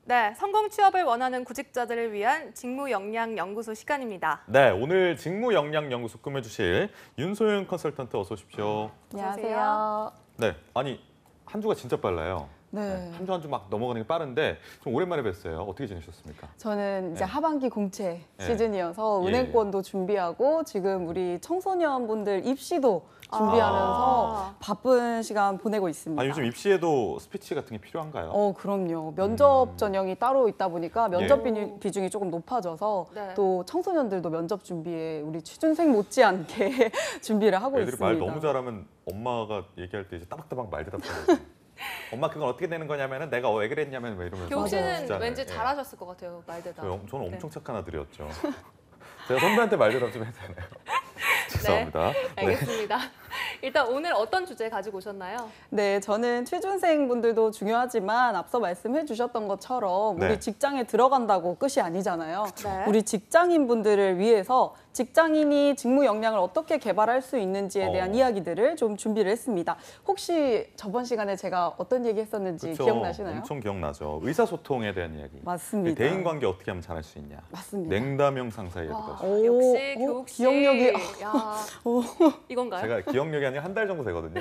네, 성공 취업을 원하는 구직자들을 위한 직무역량연구소 시간입니다. 네, 오늘 직무역량연구소 꾸며주실 윤소연 컨설턴트 어서 오십시오. 안녕하세요. 네, 아니 한 주가 진짜 빨라요. 네. 한 주 한 주 막 넘어가는 게 빠른데 좀 오랜만에 뵀어요. 어떻게 지내셨습니까? 저는 이제 네. 하반기 공채 네. 시즌이어서 예. 은행권도 준비하고 지금 우리 청소년분들 입시도 준비하면서 바쁜 시간 보내고 있습니다. 아, 요즘 입시에도 스피치 같은 게 필요한가요? 그럼요. 면접 전형이 따로 있다 보니까 면접 예. 비중이 조금 높아져서 네. 또 청소년들도 면접 준비에 우리 취준생 못지않게 준비를 하고 애들이 있습니다. 말 너무 잘하면 엄마가 얘기할 때 이제 따박따박 말 대답하거든요. 엄마 그건 어떻게 되는 거냐면은 내가 왜 그랬냐면 왜 이러면서 교욱 씨는 진짜, 왠지 예. 잘하셨을 것 같아요, 말대답. 저는 네. 엄청 착한 아들이었죠. 제가 선배한테 말 대답 좀 해야 되나요? 죄송합니다. 네, 알겠습니다. 일단 오늘 어떤 주제 가지고 오셨나요? 네, 저는 취준생분들도 중요하지만 앞서 말씀해 주셨던 것처럼 네. 우리 직장에 들어간다고 끝이 아니잖아요. 네. 우리 직장인분들을 위해서 직장인이 직무 역량을 어떻게 개발할 수 있는지에 대한 이야기들을 좀 준비를 했습니다. 혹시 저번 시간에 제가 어떤 얘기 했었는지 그쵸? 기억나시나요? 엄청 기억나죠. 의사소통에 대한 이야기. 맞습니다. 대인관계 어떻게 하면 잘할 수 있냐. 맞습니다. 냉담형 상사 이야기도 하시고. 역시 교욱 씨. 기억력이 야, 이건가요? 제가 기억력이 아니라 한 달 정도 되거든요.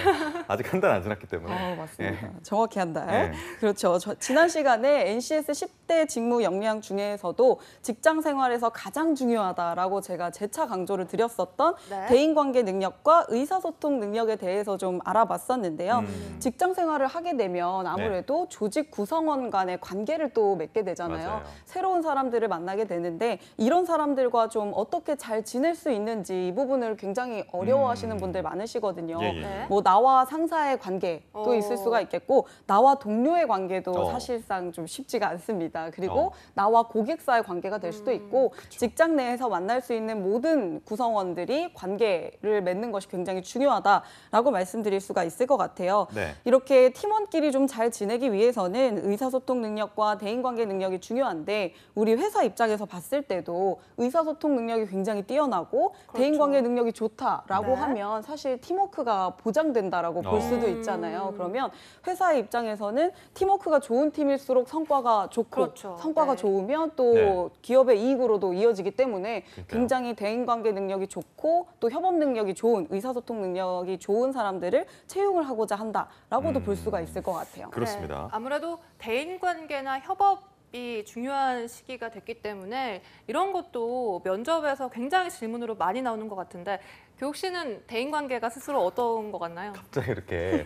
아직 한 달 안 지났기 때문에. 맞습니다. 예. 정확히 한 달. 네. 그렇죠. 지난 시간에 NCS 10대 직무 역량 중에서도 직장 생활에서 가장 중요하다라고 제가 재차 강조를 드렸었던 네. 대인관계 능력과 의사소통 능력에 대해서 좀 알아봤었는데요. 직장 생활을 하게 되면 아무래도 조직 구성원 간의 관계를 또 맺게 되잖아요. 맞아요. 새로운 사람들을 만나게 되는데 이런 사람들과 좀 어떻게 잘 지낼 수 있는지 이 부분을 굉장히 어려워하시는 분들 많으시거든요. 예, 예. 네. 뭐 나와 상사의 관계도 있을 수가 있겠고 나와 동료의 관계도 어. 사실상 좀 쉽지가 않습니다. 그리고 어. 나와 고객사의 관계가 될 수도 있고 직장 내에서 만날 수 있는 모든 구성원들이 관계를 맺는 것이 굉장히 중요하다라고 말씀드릴 수가 있을 것 같아요. 네. 이렇게 팀원끼리 좀 잘 지내기 위해서는 의사소통 능력과 대인관계 능력이 중요한데 우리 회사 입장에서 봤을 때도 의사소통 능력이 굉장히 뛰어나고 대인관계 능력이 좋다라고 네. 하면 사실 팀워크가 보장된다라고 볼 수도 있잖아요. 그러면 회사의 입장에서는 팀워크가 좋은 팀일수록 성과가 좋고 그렇죠. 성과가 네. 좋으면 또 네. 기업의 이익으로도 이어지기 때문에 그러니까요. 굉장히 대인관계 능력이 좋고 또 협업 능력이 좋은 의사소통 능력이 좋은 사람들을 채용을 하고자 한다라고도 볼 수가 있을 것 같아요. 그렇습니다. 네, 아무래도 대인관계나 협업이 중요한 시기가 됐기 때문에 이런 것도 면접에서 굉장히 질문으로 많이 나오는 것 같은데 교욱 씨는 대인관계가 스스로 어떤 것 같나요? 갑자기 이렇게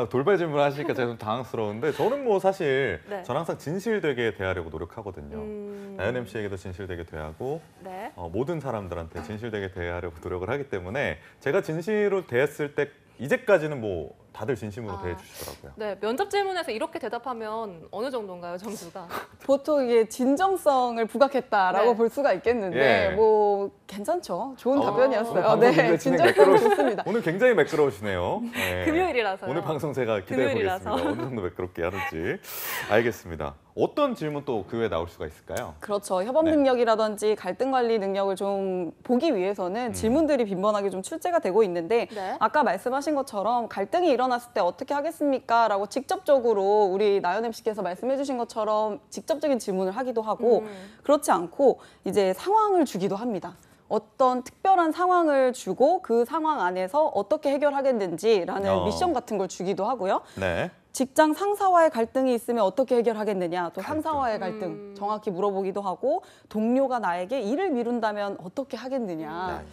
돌발 질문을 하시니까 제가 좀 당황스러운데 저는 뭐 사실 네. 저는 항상 진실되게 대하려고 노력하거든요. 나연 MC에게도 진실되게 대하고 네. 모든 사람들한테 진실되게 대하려고 노력을 하기 때문에 제가 진실로 대했을 때 이제까지는 뭐 다들 진심으로 대해주시더라고요. 네, 면접 질문에서 이렇게 대답하면 어느 정도인가요, 점수가? 보통 이게 진정성을 부각했다라고 네. 볼 수가 있겠는데 예. 뭐 괜찮죠. 좋은 오늘 답변이었어요. 방송 네, 굉장히 진정성 좋습니다. 오늘 굉장히 매끄러우시네요. 네. 금요일이라서요. 오늘 방송 제가 기대해 금요일이라서. 보겠습니다. 어느 정도 매끄럽게 하는지. 알겠습니다. 어떤 질문 또 그 외에 나올 수가 있을까요? 그렇죠. 협업 네. 능력이라든지 갈등 관리 능력을 좀 보기 위해서는 질문들이 빈번하게 좀 출제가 되고 있는데 네. 아까 말씀하신 것처럼 갈등이 일어났을 때 어떻게 하겠습니까? 라고 직접적으로 우리 나연 MC께서 말씀해 주신 것처럼 직접적인 질문을 하기도 하고 그렇지 않고 이제 상황을 주기도 합니다. 어떤 특별한 상황을 주고 그 상황 안에서 어떻게 해결하겠는지라는 미션 같은 걸 주기도 하고요. 네. 직장 상사와의 갈등이 있으면 어떻게 해결하겠느냐, 또 상사와의 갈등 정확히 물어보기도 하고 동료가 나에게 일을 미룬다면 어떻게 하겠느냐.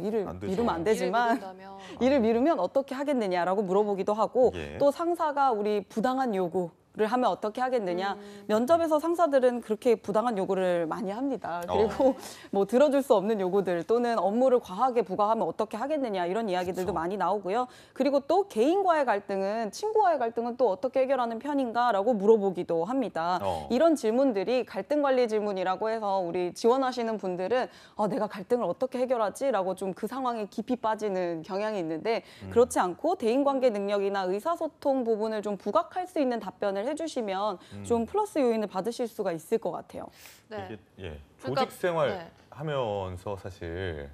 일을 안 되죠. 미루면 안 되지만 미룬다면. 일을 미루면 어떻게 하겠느냐라고 물어보기도 하고 예. 또 상사가 우리 부당한 요구를 하면 어떻게 하겠느냐. 면접에서 상사들은 그렇게 부당한 요구를 많이 합니다. 그리고 뭐 들어줄 수 없는 요구들 또는 업무를 과하게 부과하면 어떻게 하겠느냐 이런 이야기들도 많이 나오고요. 그리고 또 개인과의 갈등은 친구와의 갈등은 또 어떻게 해결하는 편인가라고 물어보기도 합니다. 이런 질문들이 갈등 관리 질문이라고 해서 우리 지원하시는 분들은 내가 갈등을 어떻게 해결하지라고 좀 그 상황에 깊이 빠지는 경향이 있는데 그렇지 않고 대인관계 능력이나 의사소통 부분을 좀 부각할 수 있는 답변을 해주시면 좀 플러스 요인을 받으실 수가 있을 것 같아요. 네. 이게 그러니까, 조직 생활 네. 하면서 사실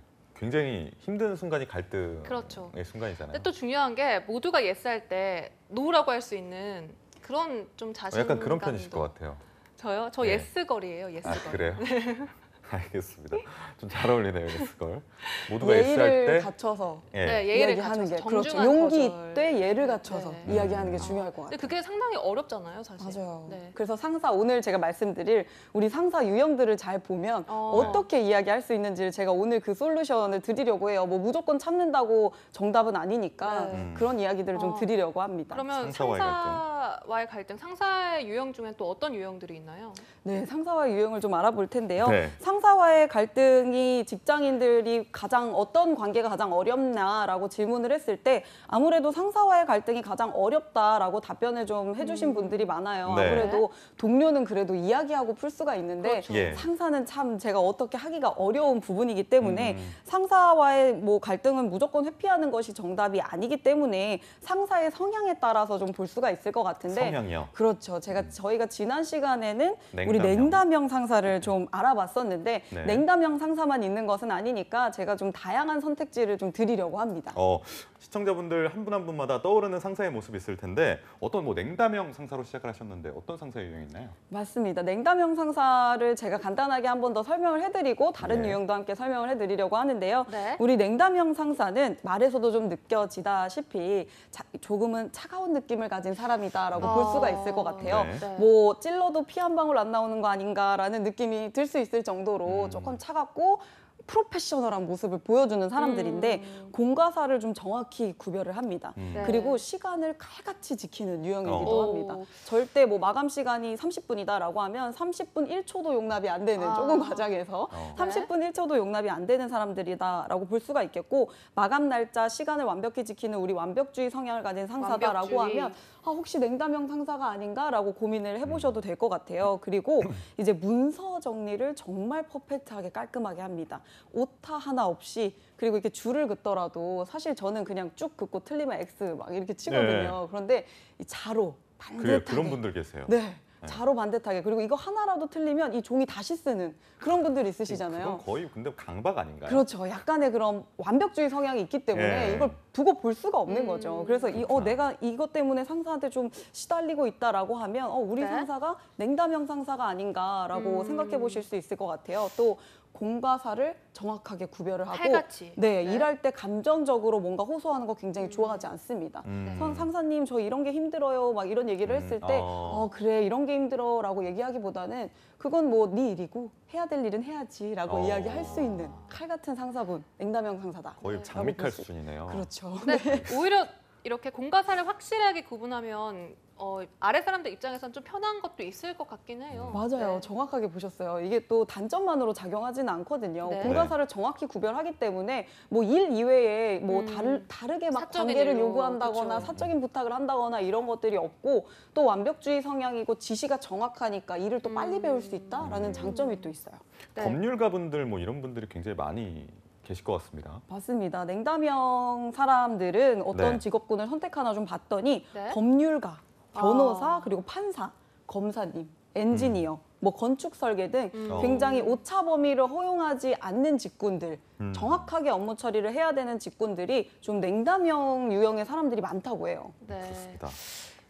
굉장히 힘든 순간이 갈등의 그렇죠. 순간이잖아요. 근데 또 중요한 게 모두가 예스할 때 노라고 할 수 있는 그런 좀 자신감도. 약간 그런 편이실 것 같아요. 저요? 저 네. 예스걸이에요. 예스걸. 아, 그래요? 알겠습니다. 좀 잘 어울리네요, 예스걸. 모두가 예의를 예스할 때 갖춰서 예. 네, 예의를 이야기하는 게 갖춰서 그렇죠. 정중한 용기 거절. 있되 예를 갖춰서 네. 이야기하는 게 중요할 것 근데 같아요. 그게 상당히 어렵잖아요, 사실. 맞아요. 네. 그래서 상사 오늘 제가 말씀드릴 우리 상사 유형들을 잘 보면 어떻게 이야기할 수 있는지를 제가 오늘 그 솔루션을 드리려고 해요. 뭐 무조건 참는다고 정답은 아니니까 네. 그런 이야기들을 좀 드리려고 합니다. 그러면 상사와의 상사와의 갈등, 상사의 유형 중에 또 어떤 유형들이 있나요? 네, 상사와의 유형을 좀 알아볼 텐데요. 네. 상사와의 갈등이 직장인들이 가장 어떤 관계가 가장 어렵냐라고 질문을 했을 때 아무래도 상사와의 갈등이 가장 어렵다라고 답변을 좀 해주신 분들이 많아요. 네. 아무래도 동료는 그래도 이야기하고 풀 수가 있는데 그렇죠. 예. 상사는 참 제가 어떻게 하기가 어려운 부분이기 때문에 음. 상사와의 뭐 갈등은 무조건 회피하는 것이 정답이 아니기 때문에 상사의 성향에 따라서 좀 볼 수가 있을 것 같은데 성향이요. 그렇죠. 저희가 지난 시간에는 우리 냉담형. 냉담형 상사를 좀 알아봤었는데 네. 냉담형 상사만 있는 것은 아니니까 제가 좀 다양한 선택지를 좀 드리려고 합니다. 시청자분들 한 분 한 분마다 떠오르는 상사의 모습이 있을 텐데 어떤 뭐 냉담형 상사로 시작을 하셨는데 어떤 상사의 유형이 있나요? 맞습니다. 냉담형 상사를 제가 간단하게 한 번 더 설명을 해드리고 다른 네. 유형도 함께 설명을 해드리려고 하는데요. 네. 우리 냉담형 상사는 말에서도 좀 느껴지다시피 조금은 차가운 느낌을 가진 사람이다라고 볼 수가 있을 것 같아요. 네. 네. 뭐 찔러도 피 한 방울 안 나오는 거 아닌가라는 느낌이 들 수 있을 정도로 조금 차갑고 프로페셔널한 모습을 보여주는 사람들인데 공과사를 좀 정확히 구별을 합니다. 네. 그리고 시간을 칼같이 지키는 유형이기도 오. 합니다. 절대 뭐 마감 시간이 30분이다라고 하면 30분 1초도 용납이 안 되는 조금 과정에서 30분 1초도 용납이 안 되는 사람들이다라고 볼 수가 있겠고 마감 날짜 시간을 완벽히 지키는 우리 완벽주의 성향을 가진 상사다라고 완벽주의. 하면 혹시 냉담형 상사가 아닌가라고 고민을 해보셔도 될 것 같아요. 그리고 이제 문서 정리를 정말 퍼펙트하게 깔끔하게 합니다. 오타 하나 없이 그리고 이렇게 줄을 긋더라도 사실 저는 그냥 쭉 긋고 틀리면 X 막 이렇게 치거든요. 그런데 이 자로 반듯하게 그런 분들 계세요. 네. 자로 반듯하게 그리고 이거 하나라도 틀리면 이 종이 다시 쓰는 그런 분들 있으시잖아요. 그건 거의 근데 강박 아닌가요? 그렇죠. 약간의 그런 완벽주의 성향이 있기 때문에 예. 이걸 두고 볼 수가 없는 거죠. 그래서 그렇구나. 내가 이것 때문에 상사한테 좀 시달리고 있다라고 하면 우리 네. 상사가 냉담형 상사가 아닌가라고 생각해 보실 수 있을 것 같아요. 또 공과사를 정확하게 구별을 하고 칼같이. 네, 네. 일할 때 감정적으로 뭔가 호소하는 거 굉장히 좋아하지 않습니다. 상사님 저 이런 게 힘들어요 막 이런 얘기를 했을 때 그래 이런 게 힘들어라고 얘기하기보다는 그건 뭐 네 일이고 해야 될 일은 해야지라고 이야기할 수 있는 칼 같은 상사분 냉담형 상사다. 거의 장미칼 수준이네요. 그렇죠. 근데 오히려 이렇게 공과사를 확실하게 구분하면 아래 사람들 입장에서는 좀 편한 것도 있을 것 같긴 해요. 맞아요. 네. 정확하게 보셨어요. 이게 또 단점만으로 작용하지는 않거든요. 네. 공과사를 정확히 구별하기 때문에 뭐 일 이외에 뭐 다르게 막 사적인 관계를 일로, 요구한다거나 그쵸. 사적인 부탁을 한다거나 이런 것들이 없고 또 완벽주의 성향이고 지시가 정확하니까 일을 또 빨리 배울 수 있다라는 장점이 또 있어요. 네. 법률가분들 뭐 이런 분들이 굉장히 많이 계실 것 같습니다. 맞습니다. 냉담형 사람들은 어떤 네. 직업군을 선택하나 좀 봤더니 네. 법률가, 변호사, 그리고 판사, 검사님, 엔지니어, 뭐 건축 설계 등 굉장히 오차 범위를 허용하지 않는 직군들, 정확하게 업무 처리를 해야 되는 직군들이 좀 냉담형 유형의 사람들이 많다고 해요. 네. 좋습니다.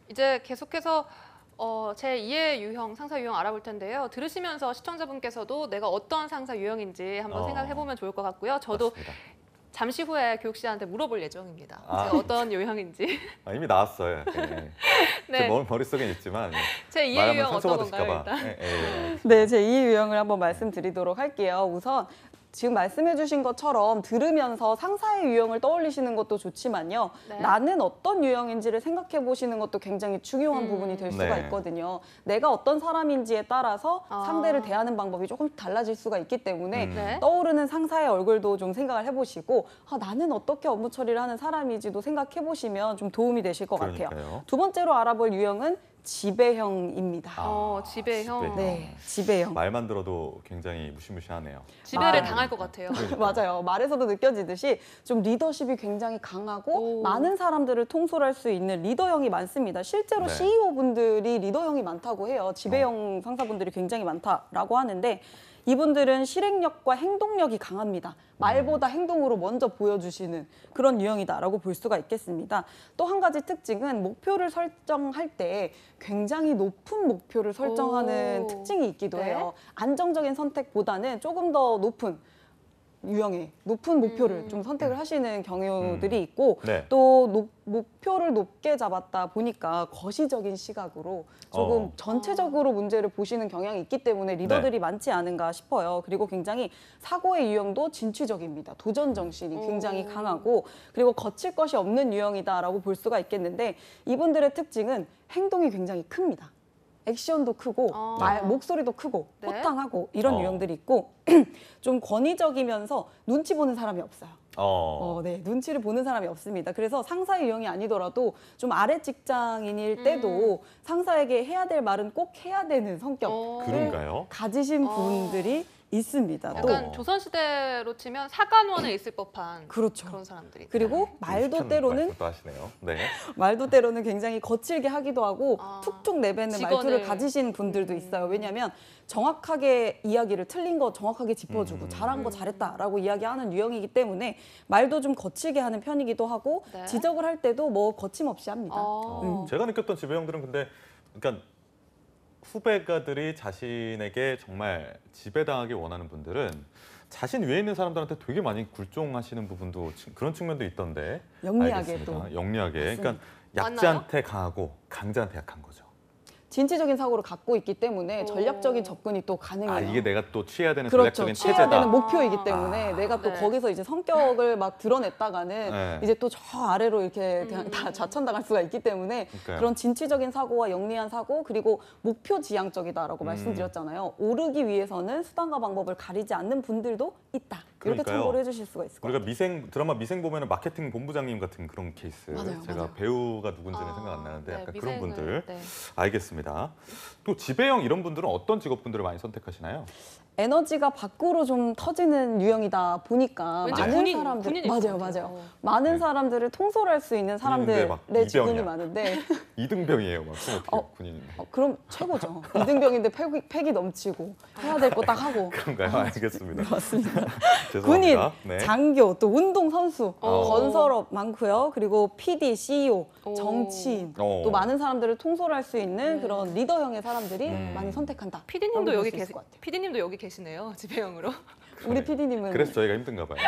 이제 계속해서 제 2의 유형, 상사 유형 알아볼 텐데요. 들으시면서 시청자분께서도 내가 어떤 상사 유형인지 한번 생각해보면 좋을 것 같고요. 저도 맞습니다. 잠시 후에 교육 씨한테 물어볼 예정입니다. 아. 제가 어떤 유형인지. 이미 나왔어요. 네. 네. 제 머릿속엔 있지만 제 2의 말하면 유형 어떤 건가요? 상처받으실까 봐. 일단. 네, 제 2 유형을 한번 말씀드리도록 할게요. 우선 지금 말씀해주신 것처럼 들으면서 상사의 유형을 떠올리시는 것도 좋지만요. 네. 나는 어떤 유형인지를 생각해 보시는 것도 굉장히 중요한 부분이 될 수가 네. 있거든요. 내가 어떤 사람인지에 따라서 상대를 대하는 방법이 조금 달라질 수가 있기 때문에 네. 떠오르는 상사의 얼굴도 좀 생각을 해보시고 나는 어떻게 업무 처리를 하는 사람인지도 생각해 보시면 좀 도움이 되실 것 같아요. 그러니까요. 두 번째로 알아볼 유형은 지배형입니다. 지배형. 네, 지배형. 말만 들어도 굉장히 무시무시하네요. 지배를 당할 것 같아요. 맞아요. 말에서도 느껴지듯이 좀 리더십이 굉장히 강하고 많은 사람들을 통솔할 수 있는 리더형이 많습니다. 실제로 네. CEO분들이 리더형이 많다고 해요. 지배형 상사분들이 굉장히 많다라고 하는데 이분들은 실행력과 행동력이 강합니다. 말보다 행동으로 먼저 보여주시는 그런 유형이다라고 볼 수가 있겠습니다. 또 한 가지 특징은 목표를 설정할 때 굉장히 높은 목표를 설정하는 오. 특징이 있기도 네. 해요. 안정적인 선택보다는 조금 더 높은 유형의 높은 목표를 좀 선택을 하시는 경우들이 있고 네. 또 목표를 높게 잡았다 보니까 거시적인 시각으로 조금 전체적으로 문제를 보시는 경향이 있기 때문에 리더들이 많지 않은가 싶어요. 그리고 굉장히 사고의 유형도 진취적입니다. 도전 정신이 굉장히 강하고 그리고 거칠 것이 없는 유형이다라고 볼 수가 있겠는데 이분들의 특징은 행동이 굉장히 큽니다. 액션도 크고 목소리도 크고 네. 호탕하고 이런 유형들이 있고 좀 권위적이면서 눈치 보는 사람이 없어요. 네, 눈치를 보는 사람이 없습니다. 그래서 상사의 유형이 아니더라도 좀 아래 직장인일 때도 상사에게 해야 될 말은 꼭 해야 되는 성격을 그런가요? 가지신 분들이 있습니다. 약간 또. 조선시대로 치면 사관원에 있을 법한 그렇죠. 그런 사람들이. 그리고 말도 때로는 또 하시네요. 네. 말도 때로는 굉장히 거칠게 하기도 하고 툭툭 내뱉는 직원을. 말투를 가지신 분들도 있어요. 왜냐하면 정확하게 이야기를 틀린 거 정확하게 짚어주고 잘한 거 잘했다라고 이야기하는 유형이기 때문에 말도 좀 거칠게 하는 편이기도 하고 네. 지적을 할 때도 뭐 거침없이 합니다. 제가 느꼈던 지배형들은 근데 그러니까 후배가들이 자신에게 정말 지배당하기 원하는 분들은 자신 위에 있는 사람들한테 되게 많이 굴종하시는 부분도 그런 측면도 있던데. 영리하게 알겠습니다. 또. 영리하게. 맞습니다. 그러니까 약자한테 강하고 강자한테 약한 거죠. 진취적인 사고를 갖고 있기 때문에 전략적인 접근이 또 가능해요. 아, 이게 내가 또 취해야 되는 그렇죠. 전략적인 취해야 체제다. 되는 목표이기 때문에 내가 또 네. 거기서 이제 성격을 막 드러냈다가는 네. 이제 또 저 아래로 이렇게 다 좌천당할 수가 있기 때문에 그러니까요. 그런 진취적인 사고와 영리한 사고 그리고 목표 지향적이다라고 말씀드렸잖아요. 오르기 위해서는 수단과 방법을 가리지 않는 분들도 있다. 이렇게 그러니까요. 참고를 해주실 수가 있을 것 우리가 같아요. 드라마 미생 보면은 마케팅 본부장님 같은 그런 케이스. 맞아요, 제가 맞아요. 배우가 누군지는 생각 안 나는데 네, 약간 그런 미생을, 분들. 네. 알겠습니다. 또 지배형 이런 분들은 어떤 직업분들을 많이 선택하시나요? 에너지가 밖으로 좀 터지는 유형이다 보니까 왠지 많은 군인, 사람들 군인일 것 맞아요, 같아요. 맞아요. 많은 네. 사람들을 통솔할 수 있는 군인인데 막 사람들의 직군이 이병이야. 많은데 이등병이에요, 막 군인인데. 그럼 최고죠. 이등병인데 패기 넘치고 해야 될 거 딱 하고. 그런가요? 알겠습니다. 맞습니다. 죄송합니다. 군인, 네. 장교, 또 운동 선수, 건설업 많고요. 그리고 PD, CEO, 정치인, 또 많은 사람들을 통솔할 수 있는 그런 리더형의 사람들이 많이 선택한다. PD님도 여기 계시. 것 같아요. PD님도 여기 계시네요. 지배형으로. 우리 PD님은 그래서 저희가 힘든가 봐요.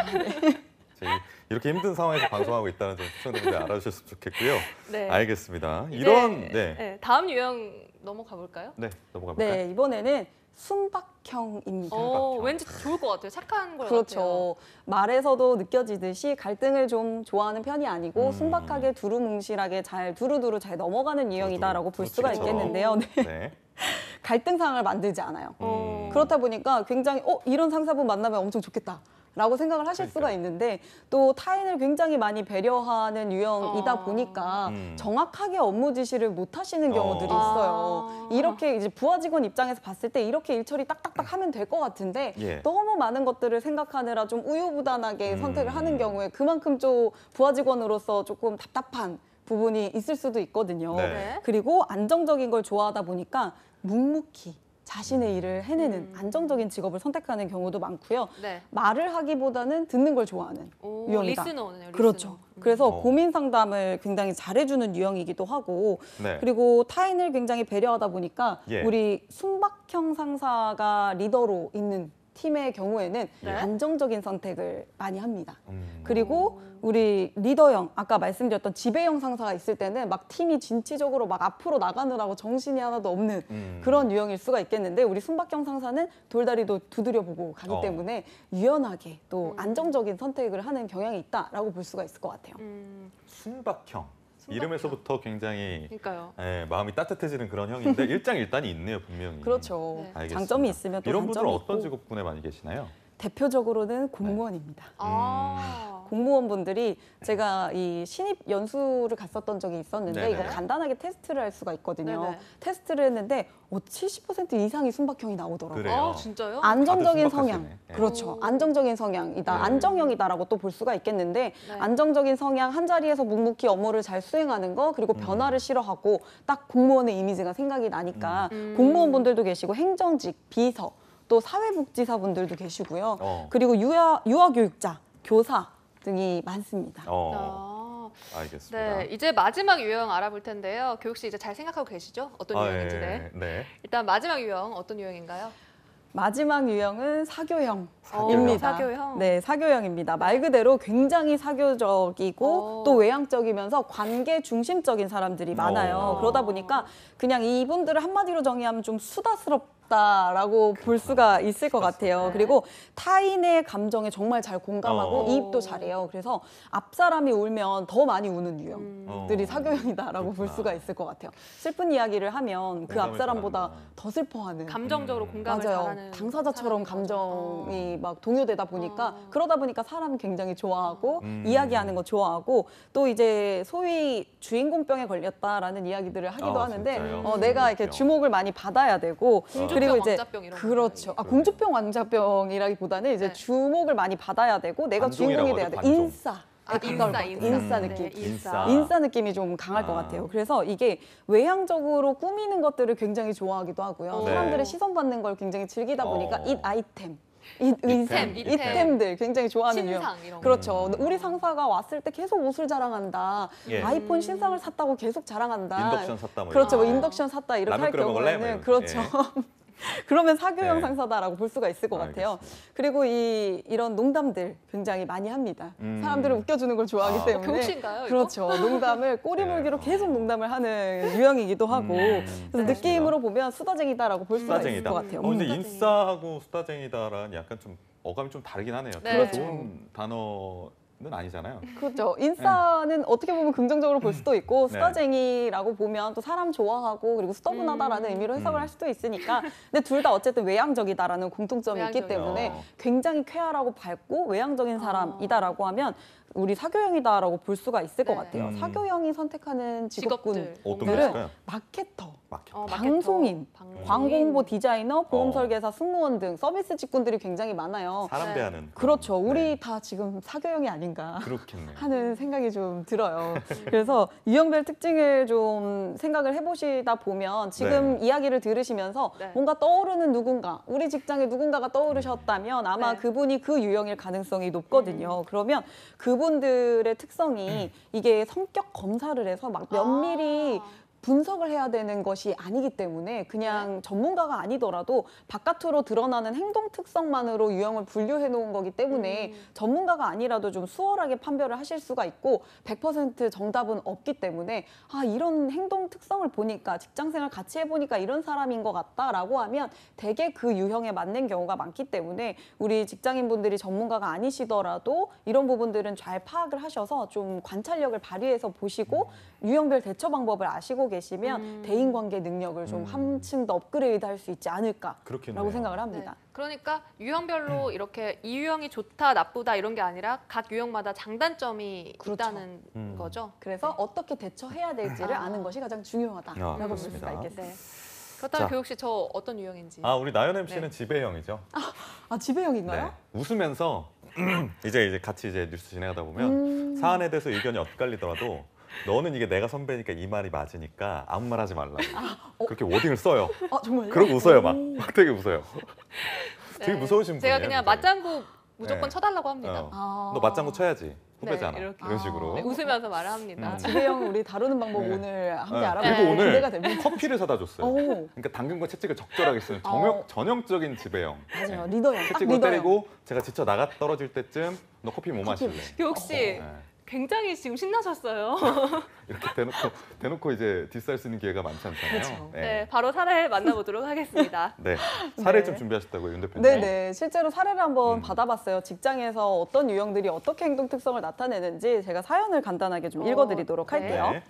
저희 이렇게 힘든 상황에서 방송하고 있다는 점 시청자분들 알아주셨으면 좋겠고요. 네. 알겠습니다. 이제, 이런 네, 다음 유형 넘어가 볼까요? 네, 넘어가 볼까요? 네, 이번에는 순박형입니다. 왠지 좋을 것 같아요. 착한 걸 같아요. 그렇죠. 말에서도 느껴지듯이 갈등을 좀 좋아하는 편이 아니고 순박하게 두루뭉실하게 잘 두루두루 잘 넘어가는 유형이다라고 볼 수가 그렇죠. 있겠는데요. 네. 네. 갈등 상황을 만들지 않아요. 음. 그렇다 보니까 굉장히 이런 상사분 만나면 엄청 좋겠다. 라고 생각을 하실 수가 있는데 또 타인을 굉장히 많이 배려하는 유형이다 보니까 정확하게 업무 지시를 못 하시는 경우들이 있어요. 이렇게 이제 부하 직원 입장에서 봤을 때 이렇게 일 처리 딱딱딱 하면 될 것 같은데 예. 너무 많은 것들을 생각하느라 좀 우유부단하게 선택을 하는 경우에 그만큼 좀 부하 직원으로서 조금 답답한 부분이 있을 수도 있거든요. 네. 그리고 안정적인 걸 좋아하다 보니까 묵묵히 자신의 일을 해내는 안정적인 직업을 선택하는 경우도 많고요. 네. 말을 하기보다는 듣는 걸 좋아하는 유형이다. 리스너네요. 그렇죠. 그래서 어. 고민 상담을 굉장히 잘해주는 유형이기도 하고 네. 그리고 타인을 굉장히 배려하다 보니까 예. 우리 순박형 상사가 리더로 있는 팀의 경우에는 네. 안정적인 선택을 많이 합니다. 음. 그리고 우리 리더형, 아까 말씀드렸던 지배형 상사가 있을 때는 막 팀이 진취적으로 막 앞으로 나가느라고 정신이 하나도 없는 그런 유형일 수가 있겠는데 우리 순박형 상사는 돌다리도 두드려보고 가기 때문에 유연하게 또 안정적인 선택을 하는 경향이 있다라고 볼 수가 있을 것 같아요. 순박형. 이름에서부터 굉장히 그러니까요. 마음이 따뜻해지는 그런 형인데 일장일단이 있네요, 분명히. 그렇죠. 네. 알겠습니다. 장점이 있으면 또 이런 분들은 단점이 어떤 있고 직업군에 많이 계시나요? 대표적으로는 공무원입니다. 공무원분들이 제가 이 신입 연수를 갔었던 적이 있었는데 네네. 이거 간단하게 테스트를 할 수가 있거든요. 네네. 테스트를 했는데 70% 이상이 순박형이 나오더라고요. 그래요? 아, 진짜요? 안정적인 다들 성향. 순박하시네. 네. 그렇죠. 안정적인 성향이다. 네. 안정형이다라고 또 볼 수가 있겠는데 네. 안정적인 성향, 한 자리에서 묵묵히 업무를 잘 수행하는 거 그리고 변화를 싫어하고 딱 공무원의 이미지가 생각이 나니까 공무원분들도 계시고 행정직, 비서 또 사회복지사분들도 계시고요. 어. 그리고 유아교육자, 교사 등이 많습니다. 알겠습니다. 네, 이제 마지막 유형 알아볼 텐데요. 교육 씨 이제 잘 생각하고 계시죠? 어떤 유형인지. 네. 네. 일단 마지막 유형 어떤 유형인가요? 마지막 유형은 사교형입니다. 사교형. 네, 사교형입니다. 말 그대로 굉장히 사교적이고 또 외향적이면서 관계 중심적인 사람들이 많아요. 그러다 보니까 그냥 이분들을 한마디로 정의하면 좀 수다스럽다라고 볼 수가 있을 것 같아요. 네. 그리고 타인의 감정에 정말 잘 공감하고 이입도 잘해요. 그래서 앞 사람이 울면 더 많이 우는 유형들이 사교형이다라고 볼 수가 있을 것 같아요. 슬픈 이야기를 하면 그 앞 공감을 사람보다 잘하는구나. 더 슬퍼하는. 감정적으로 공감을 맞아요. 잘하는 당사자처럼 사람인 거죠. 감정이 막 동요되다 보니까 그러다 보니까 사람 굉장히 좋아하고 이야기하는 거 좋아하고 또 이제 소위 주인공병에 걸렸다라는 이야기들을 하기도 하는데 진짜요? 내가 이렇게 주목을 많이 받아야 되고 그리고 이제 왕자병 이런 그렇죠. 거. 공주병 왕자병이라기보다는 이제 네. 주목을 많이 받아야 되고 내가 관종이라고 주인공이 돼야 돼. 하죠, 관종. 인싸. 아, 가까울 것 같아요. 인싸 느낌. 네, 인싸. 인싸 느낌이 좀 강할 것 같아요. 그래서 이게 외향적으로 꾸미는 것들을 굉장히 좋아하기도 하고요. 네. 사람들의 시선 받는 걸 굉장히 즐기다 보니까 잇 아이템, 잇 이템, 의상, 이템. 이템들 굉장히 좋아하는 유형. 신상 이런 거. 그렇죠. 우리 상사가 왔을 때 계속 옷을 자랑한다. 예. 아이폰 신상을 샀다고 계속 자랑한다. 인덕션 샀다 뭐 그렇죠. 뭐 이런 거. 인덕션 샀다 이렇게 라면 할 끓여 먹을래? 뭐 경우에는 이런 거. 그렇죠. 그러면 사교형 네. 상사다라고 볼 수가 있을 것 같아요. 알겠습니다. 그리고 이런 농담들 굉장히 많이 합니다. 사람들을 웃겨주는 걸 좋아하기 때문에. 교육신가요, 이거? 그렇죠. 농담을 꼬리물기로 계속 농담을 하는 유형이기도 하고. 그래서 느낌으로 보면 수다쟁이다라고 볼 수가 있을 수다쟁이다. 것 같아요. 근데 수다쟁이. 인싸하고 수다쟁이다라는 약간 좀 어감이 좀 다르긴 하네요. 네. 되게 그렇죠. 좋은 단어는 아니잖아요. 그렇죠. 인싸는 어떻게 보면 긍정적으로 볼 수도 있고 네. 수다쟁이라고 보면 또 사람 좋아하고 그리고 수더분하다라는 의미로 해석을 할 수도 있으니까 근데 둘 다 어쨌든 외향적이다라는 공통점이 있기 외향적이요. 때문에 굉장히 쾌활하고 밝고 외향적인 사람이다라고 하면 우리 사교형이다라고 볼 수가 있을 것 네. 같아요. 사교형이 선택하는 직업들. 어떤 게 직업군들은 있을까요? 마케터, 마케터. 방송인, 광고 홍보 디자이너, 보험 어. 설계사, 승무원 등 서비스 직군들이 굉장히 많아요. 사람 네. 대하는. 그렇죠. 우리 네. 다 지금 사교형이 아닌가. 그렇겠네요. 하는 생각이 좀 들어요. 그래서 유형별 특징을 좀 생각을 해보시다 보면 지금 이야기를 들으시면서 네. 뭔가 떠오르는 누군가, 우리 직장에 누군가가 떠오르셨다면 아마 네. 그분이 그 유형일 가능성이 높거든요. 그러면 그분들의 특성이 이게 성격 검사를 해서 막 면밀히 분석을 해야 되는 것이 아니기 때문에 그냥 전문가가 아니더라도 바깥으로 드러나는 행동 특성만으로 유형을 분류해 놓은 거기 때문에 전문가가 아니라도 좀 수월하게 판별을 하실 수가 있고 100% 정답은 없기 때문에 이런 행동 특성을 보니까 직장생활 같이 해보니까 이런 사람인 것 같다라고 하면 되게 그 유형에 맞는 경우가 많기 때문에 우리 직장인분들이 전문가가 아니시더라도 이런 부분들은 잘 파악을 하셔서 좀 관찰력을 발휘해서 보시고 유형별 대처 방법을 아시고 계시면 대인관계 능력을 좀 한층 더 업그레이드 할 수 있지 않을까라고 그렇겠네요. 생각을 네. 합니다. 그러니까 유형별로 이렇게 이 유형이 좋다 나쁘다 이런 게 아니라 각 유형마다 장단점이 그렇죠. 있다는 거죠. 그래서 어떻게 대처해야 될지를 아는 것이 가장 중요하다라고 볼 수가 그렇습니다. 있겠습니다. 네. 그렇다면 자. 교육 씨 저 어떤 유형인지. 우리 나연 MC는 네. 지배형이죠. 지배형인가요? 네. 웃으면서 이제 같이 이제 뉴스 진행하다 보면 사안에 대해서 의견이 엇갈리더라도 너는 이게 내가 선배니까 이 말이 맞으니까 아무 말 하지 말라고. 그렇게 워딩을 써요. 정말요? 그러고 웃어요 막 되게 웃어요. 되게 네. 무서우신 분이에요. 제가 그냥 굉장히. 맞장구 무조건 네. 쳐달라고 합니다. 너 맞장구 쳐야지. 후배잖아. 네, 이렇게. 이런 식으로. 네, 웃으면서 말을 합니다. 지배형 우리 다루는 방법 네. 오늘 함께 네. 알아보고 그리고 오늘 기대가 됩니다. 커피를 사다 줬어요. 오. 그러니까 당근과 채찍을 적절하게 쓰는 전형적인 지배형. 맞아요. 네. 리더형. 딱 채찍으로 리더형. 때리고 제가 지쳐 나가 떨어질 때쯤 너 커피 뭐 마실래? 교육 씨 네. 굉장히 지금 신나셨어요. 이렇게 대놓고 이제 디스할 수 있는 기회가 많지 않잖아요. 그렇죠. 네, 바로 사례 만나보도록 하겠습니다. 네. 사례 네. 좀 준비하셨다고요, 윤 대표님? 네네. 실제로 사례를 한번 받아봤어요. 직장에서 어떤 유형들이 어떻게 행동 특성을 나타내는지 제가 사연을 간단하게 좀 읽어드리도록 네. 할게요. 네.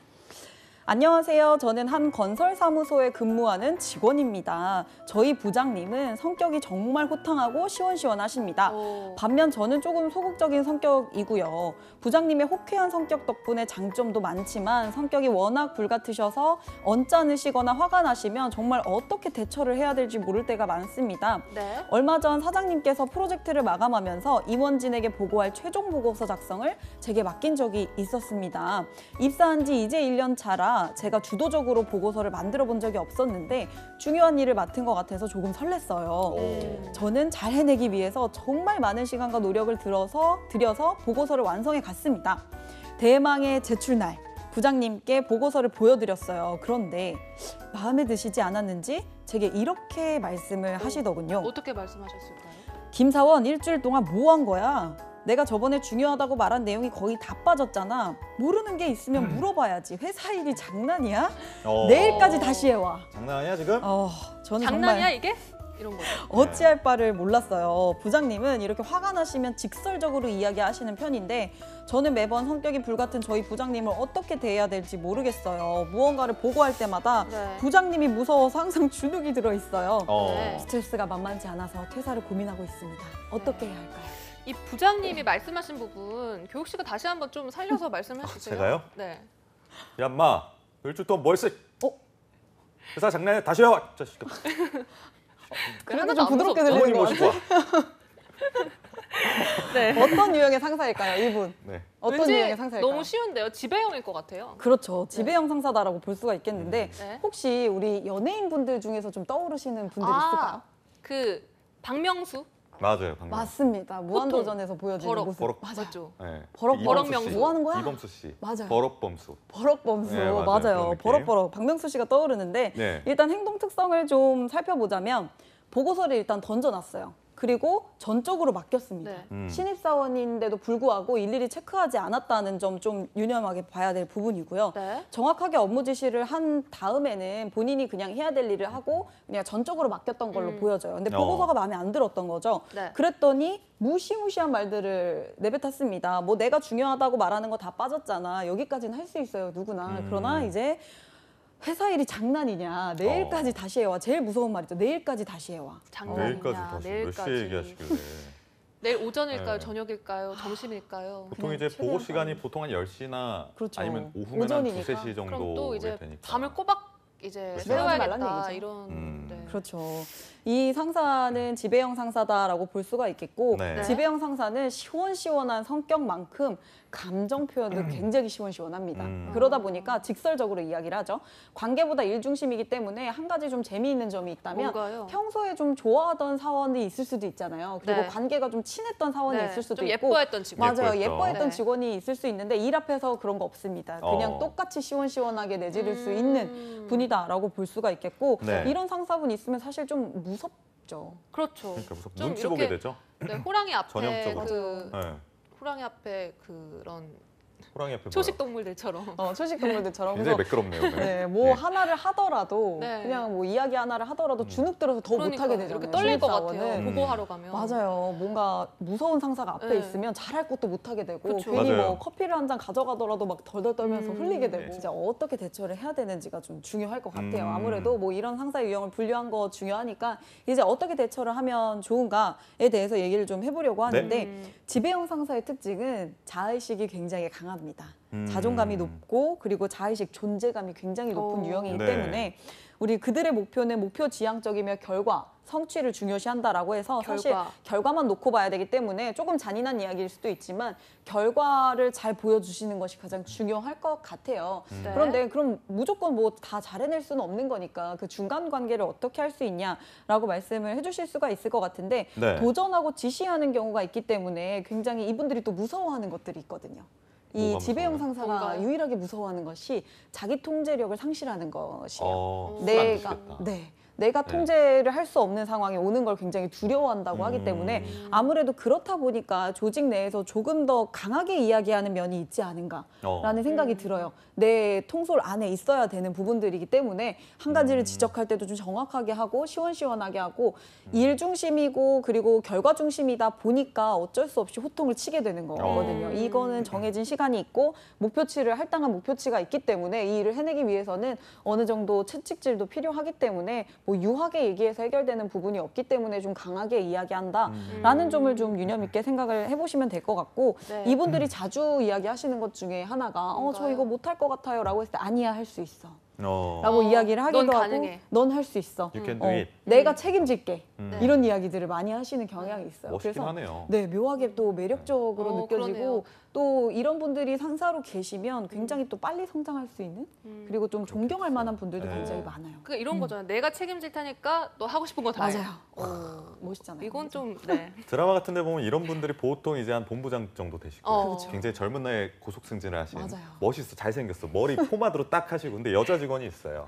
안녕하세요. 저는 한 건설사무소에 근무하는 직원입니다. 저희 부장님은 성격이 정말 호탕하고 시원시원하십니다. 오. 반면 저는 조금 소극적인 성격이고요. 부장님의 호쾌한 성격 덕분에 장점도 많지만 성격이 워낙 불같으셔서 언짢으시거나 화가 나시면 정말 어떻게 대처를 해야 될지 모를 때가 많습니다. 네. 얼마 전 사장님께서 프로젝트를 마감하면서 임원진에게 보고할 최종 보고서 작성을 제게 맡긴 적이 있었습니다. 입사한 지 이제 1년 차라 아니라 제가 주도적으로 보고서를 만들어 본 적이 없었는데 중요한 일을 맡은 것 같아서 조금 설렜어요. 오. 저는 잘 해내기 위해서 정말 많은 시간과 노력을 들여서 보고서를 완성해 갔습니다. 대망의 제출날 부장님께 보고서를 보여드렸어요. 그런데 마음에 드시지 않았는지 제게 이렇게 말씀을 하시더군요. 어떻게 말씀하셨을까요? 김사원 일주일 동안 뭐 한 거야? 내가 저번에 중요하다고 말한 내용이 거의 다 빠졌잖아. 모르는 게 있으면 물어봐야지. 회사 일이 장난이야? 내일까지 다시 해와. 장난 아니야 지금? 저는 장난이야 정말 이게? 이런 거죠. 어찌할 바를 몰랐어요. 부장님은 이렇게 화가 나시면 직설적으로 이야기하시는 편인데 저는 매번 성격이 불같은 저희 부장님을 어떻게 대해야 될지 모르겠어요. 무언가를 보고할 때마다 네. 부장님이 무서워서 항상 주눅이 들어있어요. 네. 스트레스가 만만치 않아서 퇴사를 고민하고 있습니다. 어떻게 해야 할까요? 이 부장님이 말씀하신 부분 교육 씨가 다시 한번 좀 살려서 말씀해 주세요. 제가요? 네. 야, 인마, 일주일 동안 뭐 했어? 회사 장난해? 다시 해와! 자식아. 그래도 하나도 좀 안 부드럽게 무섭죠? 들리는 것 부모님 같아요. 모시고 와. 네. 어떤 유형의 상사일까요, 이분? 네. 어떤 왠지 유형의 상사일까요? 너무 쉬운데요. 지배형일 것 같아요. 그렇죠. 지배형 상사다라고 볼 수가 있겠는데 네. 혹시 우리 연예인분들 중에서 좀 떠오르시는 분들 있을까요? 그 박명수 맞아요, 방금. 맞습니다. 무한도전에서 보여주는 버럭. 모습. 버럭. 맞아요. 맞죠. 네. 버럭명수. 씨. 뭐 하는 거야? 이범수 씨. 맞아요. 버럭범수. 버럭범수. 네, 맞아요. 그런 맞아요. 느낌. 버럭버럭. 박명수 씨가 떠오르는데 네. 일단 행동 특성을 좀 살펴보자면 보고서를 일단 던져놨어요. 그리고 전적으로 맡겼습니다. 네. 신입사원인데도 불구하고 일일이 체크하지 않았다는 점 좀 유념하게 봐야 될 부분이고요. 네. 정확하게 업무 지시를 한 다음에는 본인이 그냥 해야 될 일을 하고 그냥 전적으로 맡겼던 걸로 보여져요. 근데 보고서가 마음에 안 들었던 거죠. 네. 그랬더니 무시무시한 말들을 내뱉었습니다. 뭐 내가 중요하다고 말하는 거 다 빠졌잖아. 여기까지는 할 수 있어요, 누구나. 그러나 이제 회사 일이 장난이냐. 내일까지 다시 해와. 제일 무서운 말이죠. 내일까지 다시 해와. 장난이냐. 내일까지 다시 몇 시에 얘기하시길래. 내일 오전일까요? 네. 저녁일까요? 점심일까요? 보통 그냥 이제 최대한 보고 시간이 빨리. 보통 한 10시나 그렇죠. 아니면 오후면 한 오전이니까. 2, 3시 그럼 정도 또 이제 되니까. 밤을 꼬박 이제 그렇죠. 말라는 새워야겠다 얘기죠. 이런. 네. 그렇죠. 이 상사는 지배형 상사다라고 볼 수가 있겠고 네. 지배형 상사는 시원시원한 성격만큼 감정 표현도 굉장히 시원시원합니다. 그러다 보니까 직설적으로 이야기를 하죠. 관계보다 일 중심이기 때문에 한 가지 좀 재미있는 점이 있다면 뭔가요? 평소에 좀 좋아하던 사원이 있을 수도 있잖아요. 그리고 네. 관계가 좀 친했던 사원이 네. 있을 수도 좀 있고 예뻐했던 직원. 맞아요. 예뻐했죠. 예뻐했던 네. 직원이 있을 수 있는데 일 앞에서 그런 거 없습니다. 그냥 똑같이 시원시원하게 내지를 수 있는 분이다라고 볼 수가 있겠고 네. 이런 상사분 있으면 사실 좀 무섭죠. 그렇죠. 그러니까 무슨 좀 눈치 보게 이렇게 되죠. 네, 호랑이 앞에 전형적으로. 그 네. 호랑이 앞에 그런 호랑이 앞에 초식 동물들처럼. 초식 동물들처럼. 굉장히 그래서 매끄럽네요. 네, 뭐 하나를 하더라도 네. 그냥 뭐 이야기 하나를 하더라도 주눅 들어서 더 그러니까 못하게 되잖아요. 이렇게 떨릴 것 같아요. 신입사원은. 보고하러 가면. 맞아요. 뭔가 무서운 상사가 앞에 네. 있으면 잘할 것도 못하게 되고 그쵸. 괜히 맞아요. 뭐 커피를 한 잔 가져가더라도 막 덜덜 떨면서 흘리게 되고 네. 진짜 어떻게 대처를 해야 되는지가 좀 중요할 것 같아요. 음. 아무래도 뭐 이런 상사 유형을 분류한 거 중요하니까 이제 어떻게 대처를 하면 좋은가에 대해서 얘기를 좀 해보려고 하는데 지배형 상사의 특징은 자의식이 굉장히 강합니다. 자존감이 높고 그리고 자의식 존재감이 굉장히 높은 유형이기 네. 때문에 우리 그들의 목표는 목표 지향적이며 결과, 성취를 중요시한다라고 해서 사실 결과만 놓고 봐야 되기 때문에 조금 잔인한 이야기일 수도 있지만 결과를 잘 보여주시는 것이 가장 중요할 것 같아요. 네. 그런데 그럼 무조건 뭐 다 잘해낼 수는 없는 거니까 그 중간 관계를 어떻게 할 수 있냐라고 말씀을 해주실 수가 있을 것 같은데 네. 도전하고 지시하는 경우가 있기 때문에 굉장히 이분들이 또 무서워하는 것들이 있거든요. 이 뭐가 지배형 무서워요? 상사가 뭔가요? 유일하게 무서워하는 것이 자기 통제력을 상실하는 것이에요. 술안 내가 드시겠다. 내가 네. 통제를 할 수 없는 상황이 오는 걸 굉장히 두려워한다고 하기 때문에 아무래도 그렇다 보니까 조직 내에서 조금 더 강하게 이야기하는 면이 있지 않은가라는 생각이 들어요. 내 통솔 안에 있어야 되는 부분들이기 때문에 한 가지를 지적할 때도 좀 정확하게 하고 시원시원하게 하고 일 중심이고 그리고 결과 중심이다 보니까 어쩔 수 없이 호통을 치게 되는 거거든요. 이거는 정해진 시간이 있고 목표치를 할당한 목표치가 있기 때문에 이 일을 해내기 위해서는 어느 정도 채찍질도 필요하기 때문에 뭐 유하게 얘기해서 해결되는 부분이 없기 때문에 좀 강하게 이야기한다라는 점을 좀 유념 있게 생각을 해보시면 될 것 같고 네. 이분들이 자주 이야기하시는 것 중에 하나가 저 이거 못할 것 같아요 라고 했을 때 아니야 할 수 있어 라고 이야기를 하기도 넌 하고 가능해. 넌 할 수 있어 You can do it. 내가 책임질게. 음. 이런 이야기들을 많이 하시는 경향이 있어요. 멋있긴 하네요. 네, 묘하게 또 매력적으로 느껴지고 그러네요. 또 이런 분들이 상사로 계시면 굉장히 또 빨리 성장할 수 있는 그리고 좀 존경할 만한 분들도 네. 굉장히 많아요. 그러니까 이런 거잖아요. 내가 책임질 테니까 너 하고 싶은 거 다 해. 맞아요. 멋있잖아요. 이건 좀 네. 드라마 같은 데 보면 이런 분들이 보통 이제 한 본부장 정도 되시고 그렇죠. 굉장히 젊은 나이에 고속 승진을 하신 맞아요. 멋있어 잘생겼어 머리 포마드로 딱 하시고 근데 여자 직원이 있어요.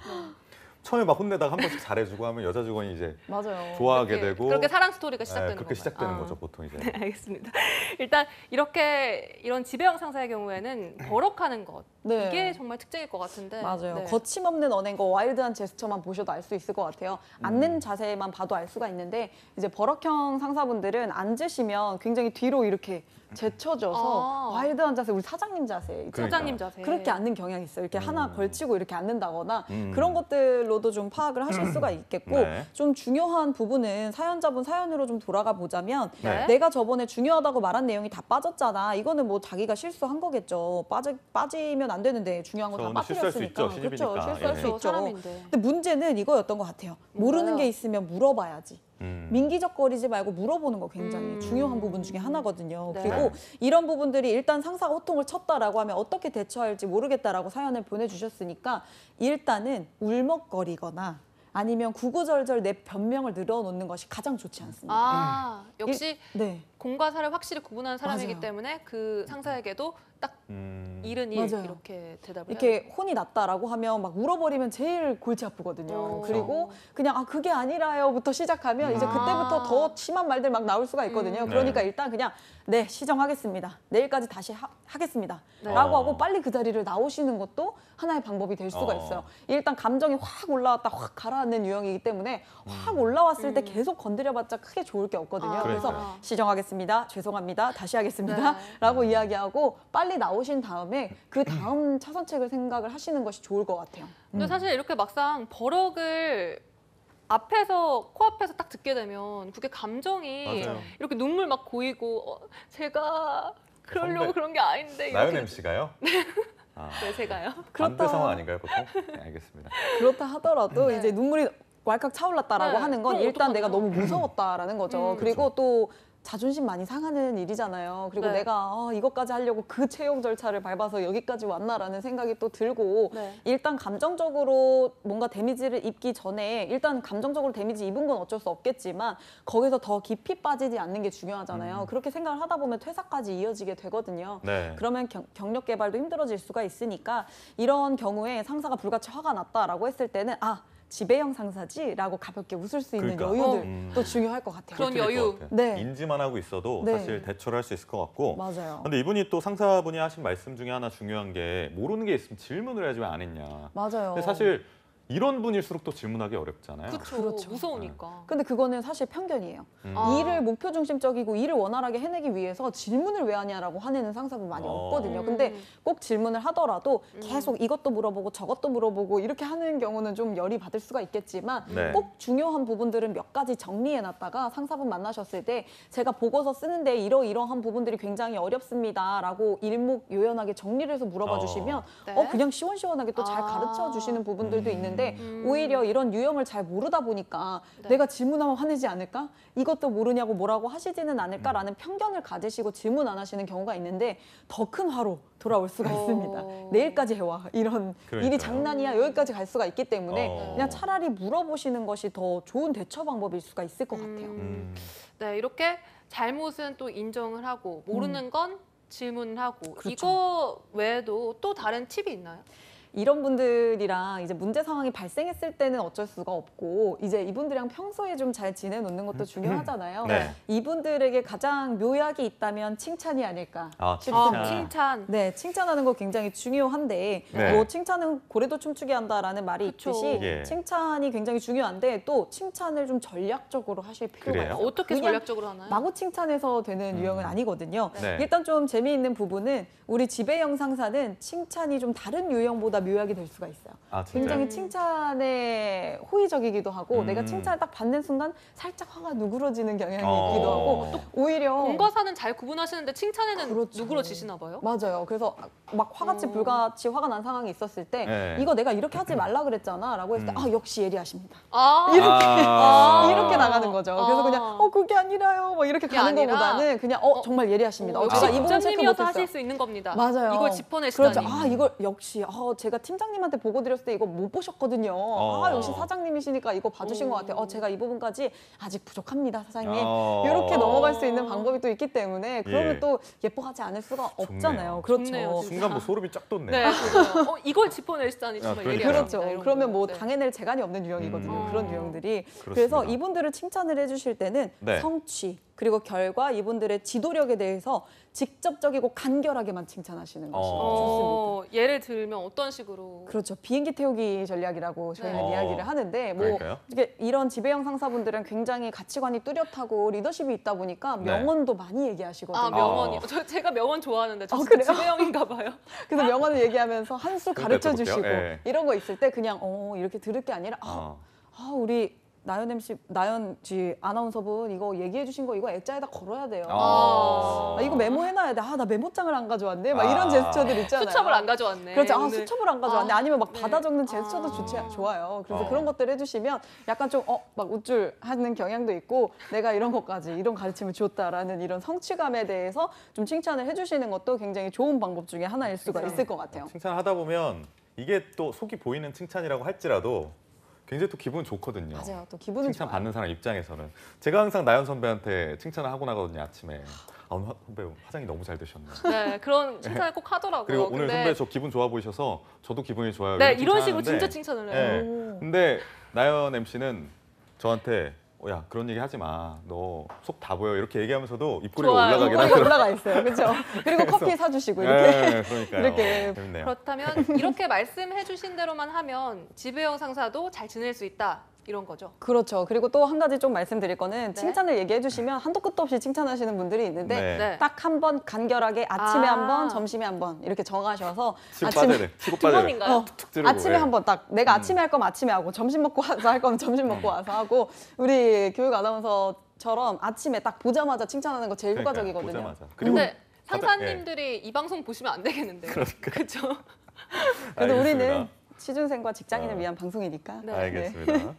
처음에 막 혼내다가 한 번씩 잘해주고 하면 여자 직원이 이제 맞아요. 좋아하게 그렇게, 되고 그렇게 사랑 스토리가 네, 시작되는 그렇게 건가요? 시작되는 아. 거죠 보통 이제. 네, 알겠습니다. 일단 이렇게 이런 지배형 상사의 경우에는 버럭하는 것 네. 이게 정말 특징일 것 같은데. 맞아요. 네. 거침없는 언행과 와일드한 제스처만 보셔도 알 수 있을 것 같아요. 앉는 자세만 봐도 알 수가 있는데 이제 버럭형 상사분들은 앉으시면 굉장히 뒤로 이렇게 제쳐져서 와일드한 자세, 우리 사장님 자세 있잖아요. 그러니까. 사장님 자세. 그렇게 앉는 경향이 있어요. 이렇게 하나 걸치고 이렇게 앉는다거나 음. 그런 것들로도 좀 파악을 하실 수가 있겠고 네. 좀 중요한 부분은 사연자분 사연으로 좀 돌아가 보자면 네. 내가 저번에 중요하다고 말한 내용이 다 빠졌잖아. 이거는 뭐 자기가 실수한 거겠죠. 빠지면 안 되는데 중요한 거 다 저는 실수할 수 빠뜨렸으니까. 있죠, 신입이니까. 그렇죠. 실수할 예. 수 있죠. 사람인데. 근데 문제는 이거였던 것 같아요. 모르는 뭐요? 게 있으면 물어봐야지. 음. 민기적거리지 말고 물어보는 거 굉장히 음. 중요한 부분 중에 하나거든요. 네. 그리고 이런 부분들이 일단 상사가 호통을 쳤다라고 하면 어떻게 대처할지 모르겠다라고 사연을 보내주셨으니까 일단은 울먹거리거나 아니면 구구절절 내 변명을 늘어놓는 것이 가장 좋지 않습니다. 아 역시 네. 공과 사를 확실히 구분하는 사람이기 맞아요. 때문에 그 상사에게도 딱 일은 일 맞아요. 이렇게 대답을 해요. 이렇게 혼이 났다라고 하면 막 물어버리면 제일 골치 아프거든요. 그리고 그냥 그게 아니라요부터 시작하면 이제 그때부터 더 심한 말들 막 나올 수가 있거든요. 그러니까 네. 일단 그냥 네 시정하겠습니다. 내일까지 다시 하겠습니다. 네. 라고 하고 빨리 그 자리를 나오시는 것도 하나의 방법이 될 수가 있어요. 일단 감정이 확 올라왔다 확 가라앉는 유형이기 때문에 확 올라왔을 때 계속 건드려봤자 크게 좋을 게 없거든요. 그래서 그러니까요. 시정하겠습니다. 죄송합니다. 다시 하겠습니다. 네. 라고 이야기하고 빨리 나오신 다음에 그 다음 차선책을 생각을 하시는 것이 좋을 것 같아요. 근데 사실 이렇게 막상 버럭을 앞에서 코앞에서 딱 듣게 되면 그게 감정이 맞아요. 이렇게 눈물 막 고이고 제가 그러려고 선배, 그런 게 아닌데 나연 이렇게 MC가요? 아, 왜 제가요? 반대 상황 아닌가요 보통? 네, 알겠습니다. 그렇다 하더라도 네. 이제 눈물이 왈칵 차올랐다라고 네. 하는 건 그럼 일단 어떡하죠? 내가 너무 무서웠다라는 거죠. 그리고 그렇죠. 또 자존심 많이 상하는 일이잖아요. 그리고 네. 내가 이것까지 하려고 그 채용 절차를 밟아서 여기까지 왔나라는 생각이 또 들고 네. 일단 감정적으로 뭔가 데미지를 입기 전에 일단 감정적으로 데미지 입은 건 어쩔 수 없겠지만 거기서 더 깊이 빠지지 않는 게 중요하잖아요. 그렇게 생각을 하다 보면 퇴사까지 이어지게 되거든요. 네. 그러면 경력 개발도 힘들어질 수가 있으니까 이런 경우에 상사가 불같이 화가 났다라고 했을 때는 지배형 상사지라고 가볍게 웃을 수 있는 그러니까. 여유들도 중요할 것 같아요. 그런 그렇게 될것 여유. 같아요. 네. 인지만 하고 있어도 네. 사실 대처를 할 수 있을 것 같고. 맞아요. 근데 이분이 또 상사분이 하신 말씀 중에 하나 중요한 게 모르는 게 있으면 질문을 해야지 왜 안 했냐. 맞아요. 근데 사실 이런 분일수록 또 질문하기 어렵잖아요. 그렇죠. 무서우니까. 근데 그거는 사실 편견이에요. 아. 일을 목표 중심적이고 일을 원활하게 해내기 위해서 질문을 왜 하냐라고 화내는 상사분 많이 없거든요. 근데 꼭 질문을 하더라도 계속 이것도 물어보고 저것도 물어보고 이렇게 하는 경우는 좀 열이 받을 수가 있겠지만 네. 꼭 중요한 부분들은 몇 가지 정리해놨다가 상사분 만나셨을 때 제가 보고서 쓰는데 이러이러한 부분들이 굉장히 어렵습니다라고 일목요연하게 정리를 해서 물어봐 주시면 네. 그냥 시원시원하게 또 잘 아. 가르쳐 주시는 부분들도 있는데 오히려 이런 유형을 잘 모르다 보니까 네. 내가 질문하면 화내지 않을까? 이것도 모르냐고 뭐라고 하시지는 않을까라는 편견을 가지시고 질문 안 하시는 경우가 있는데 더 큰 화로 돌아올 수가 있습니다. 내일까지 해와. 이런 그러니까요. 일이 장난이야. 여기까지 갈 수가 있기 때문에 어. 그냥 차라리 물어보시는 것이 더 좋은 대처 방법일 수가 있을 것 같아요. 네, 이렇게 잘못은 또 인정을 하고 모르는 건 질문을 하고 그렇죠. 이거 외에도 또 다른 팁이 있나요? 이런 분들이랑 이제 문제 상황이 발생했을 때는 어쩔 수가 없고 이제 이분들이랑 평소에 좀 잘 지내놓는 것도 중요하잖아요. 네. 이분들에게 가장 묘약이 있다면 칭찬이 아닐까 칭찬. 칭찬. 네, 칭찬하는 거 굉장히 중요한데 네. 뭐 칭찬은 고래도 춤추게 한다라는 말이 그쵸. 있듯이 예. 칭찬이 굉장히 중요한데 또 칭찬을 좀 전략적으로 하실 필요가 그래요? 있어요. 어떻게 그냥 전략적으로 하나요? 마구 칭찬해서 되는 유형은 아니거든요. 네. 일단 좀 재미있는 부분은 우리 지배형 상사는 칭찬이 좀 다른 유형보다 묘약이 될 수가 있어요. 아, 진짜요? 굉장히 칭찬에 호의적이기도 하고 내가 칭찬을 딱 받는 순간 살짝 화가 누그러지는 경향이 있기도 하고 오히려 공과 사는 잘 구분하시는데 칭찬에는 그렇죠. 누그러지시나 봐요? 맞아요. 그래서 막 화같이 불같이 화가 난 상황이 있었을 때 네. 이거 내가 이렇게 하지 말라 그랬잖아 라고 했을 때 아 역시 예리하십니다. 아, 이렇게 나가는 거죠. 그래서 아. 그냥 그게 아니라요. 뭐 이렇게 그게 가는 아니라 것보다는 그냥 정말 예리하십니다. 역시 제가 이 부분 체크 부장님이어서 못했어요. 하실 수 있는 겁니다. 맞아요. 이걸 짚어내시다니. 그렇죠. 이걸 역시 제가 팀장님한테 보고 드렸을 때 이거 못 보셨거든요. 역시 사장님이시니까 이거 봐주신 것 같아요. 제가 이 부분까지 아직 부족합니다, 사장님. 이렇게 넘어갈 수 있는 방법이 또 있기 때문에 그러면 예. 또 예뻐하지 않을 수가 없잖아요. 좋네요. 그렇죠. 좋네요, 진짜. 순간 뭐 소름이 쫙 돋네. 네, 저도요. 이걸 짚어내시다니 정말 그러니까요. 예리하십니다. 그렇죠. 이런 그러면 거. 뭐 네. 당해낼 재간이 없는 유형이거든요. 그런 유형들이. 그렇습니다. 그래서 이분들을 칭찬을 해주실 때는 네. 성취 그리고 결과 이분들의 지도력에 대해서 직접적이고 간결하게만 칭찬하시는 것이 좋습니다. 예를 들면 어떤 식으로? 그렇죠. 비행기 태우기 전략이라고 저희는 네. 이야기를 하는데 뭐 그러니까요? 이런 지배형 상사분들은 굉장히 가치관이 뚜렷하고 리더십이 있다 보니까 네. 명언도 많이 얘기하시거든요. 명언이. 제가 명언 좋아하는데 저 그래요? 지배형인가 봐요. 그래서 명언을 얘기하면서 한 수 그럼 가르쳐 뱉어볼게요. 주시고 예. 이런 거 있을 때 그냥 이렇게 들을 게 아니라 우리 나연 MC, 나연 씨 아나운서분 이거 얘기해 주신 거 이거 액자에다 걸어야 돼요. 이거 메모해놔야 돼. 나 메모장을 안 가져왔네. 막 이런 제스처들 있잖아요. 수첩을 안 가져왔네. 그렇죠. 오늘. 수첩을 안 가져왔네. 아니면 막 네. 받아 적는 제스처도 좋아요. 그래서 그런 것들 해주시면 약간 좀 막 우쭐하는 경향도 있고 내가 이런 것까지 이런 가르침을 줬다라는 이런 성취감에 대해서 좀 칭찬을 해주시는 것도 굉장히 좋은 방법 중에 하나일 수가 있을 것 같아요. 칭찬하다 보면 이게 또 속이 보이는 칭찬이라고 할지라도 굉장히 또 기분 좋거든요. 맞아요. 또 기분은 칭찬 좋아요. 받는 사람 입장에서는 제가 항상 나연 선배한테 칭찬을 하고 나거든요. 아침에 오늘 선배 화장이 너무 잘 되셨네. 네, 그런 칭찬을 꼭 하더라고요. 그리고 오늘 근데 선배 저 기분 좋아 보이셔서 저도 기분이 좋아요. 네, 이런 식으로 칭찬하는데 진짜 칭찬을 해요. 네. 근데 나연 MC는 저한테 야 그런 얘기 하지 마. 너 속 다 보여. 이렇게 얘기하면서도 입꼬리가 좋아요. 올라가긴 머리가 하더라고요. 올라가 있어요. 그렇죠. 그리고 커피 사주시고 이렇게. 네, 그러니까요. 이렇게. 재밌네요. 그렇다면 이렇게 말씀해 주신 대로만 하면 지배형 상사도 잘 지낼 수 있다. 이런 거죠. 그렇죠. 그리고 또 한 가지 좀 말씀드릴 거는 네. 칭찬을 얘기해 주시면 한도 끝도 없이 칭찬하시는 분들이 있는데 네. 네. 딱 한 번 간결하게 아침에 한 번, 점심에 한 번 이렇게 정하셔서 치고 빠져야 돼. 치고 두 빠져야 돼. 번인가요? 툭툭 찌르고. 아침에 예. 한 번 딱 내가 아침에 할 거면 아침에 하고 점심 먹고 와서 할 거면 점심 먹고 와서 하고 우리 교육 아나운서처럼 아침에 딱 보자마자 칭찬하는 거 제일 그러니까요. 효과적이거든요. 보자마자. 그리고 근데 다들- 상사님들이 이 방송 보시면 안 되겠는데요. 그렇죠. 그래도 알겠습니다. 우리는 취준생과 직장인을 어. 위한 방송이니까. 네. 알겠습니다.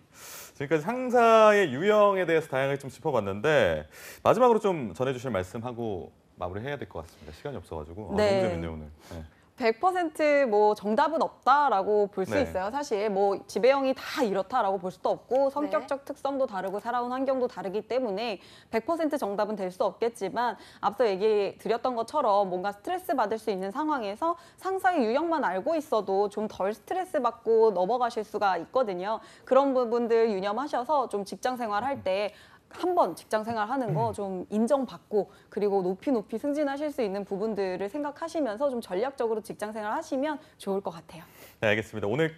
지금까지 상사의 유형에 대해서 다양하게 좀 짚어봤는데 마지막으로 좀 전해주실 말씀하고 마무리해야 될 것 같습니다. 시간이 없어가지고 네. 너무 재밌네요 오늘. 네. 100%뭐 정답은 없다라고 볼 수 네. 있어요. 사실 뭐 지배형이 다 이렇다라고 볼 수도 없고 성격적 특성도 다르고 살아온 환경도 다르기 때문에 100% 정답은 될 수 없겠지만 앞서 얘기 드렸던 것처럼 뭔가 스트레스 받을 수 있는 상황에서 상사의 유형만 알고 있어도 좀 덜 스트레스 받고 넘어가실 수가 있거든요. 그런 부분들 유념하셔서 좀 직장 생활할 때 한 번 직장 생활하는 거 좀 인정받고 그리고 높이 승진하실 수 있는 부분들을 생각하시면서 좀 전략적으로 직장 생활 하시면 좋을 것 같아요. 네, 알겠습니다. 오늘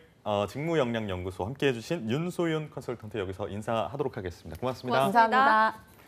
직무역량연구소 함께해 주신 윤소윤 컨설턴트 여기서 인사하도록 하겠습니다. 고맙습니다. 고맙습니다. 감사합니다.